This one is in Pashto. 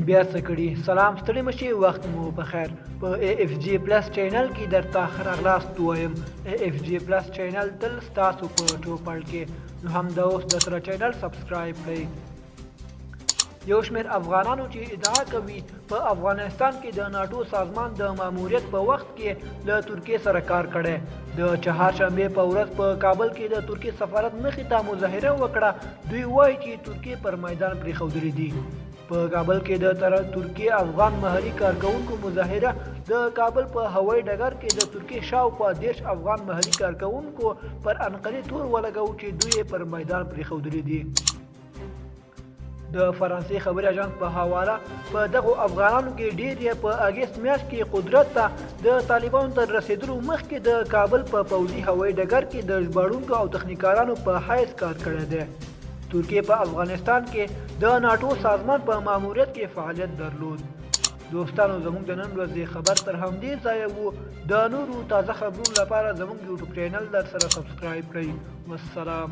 بیا څه کړي. سلام، ستړي مشي، وخت مو بخیر. په AFG پلس چینل کې درته ښه راغلاست وایم. AFG پلس چینل تل ستاسو په ټوپړ کې، نو همدا اوس د سره چینل سبسکرایب کړئ. یو شمېر افغانانو چې ادعا کوي په افغانستان کې د ناټو سازمان د ماموریت په وخت کې له ترکیې سره کار کړی. د چهارشنبې په ورځ په کابل کې د ترکیې سفارت مخې ته مظاهره وکړه. دوی وایي چې ترکیې پر میدان پرېښودلي دي. په کابل کې د ترکیې افغان محلي کارکونکو مظاهره د کابل په هوایي ډګر کې د ترکیې شاوخوا 30 افغان محلي کارکونکو پر انقرې تور ولګاوه چې دوی پر میدان پرېښودلي دي. د فرانسې خبري اژانس په حواله په دغو افغانانو کې ډېر یې په اګست میاشت کې قدرت ته د طالبانو تر رسېدلو مخکې د کابل په پوځي هوایي ډګر کې د ژباړونکو او تخنیکارانو په حیث کار کړی دی. ترکیې په افغانستان کې د ناټو سازمان په ماموریت کې فعالیت درلود. دوستانو، زموږ د نن ورځې خبر تر همدې ځایه وو. د نورو تازه خبرونو لپاره زموږ یوټیوب چینل در سره سبسکرایب کړئ. والسلام.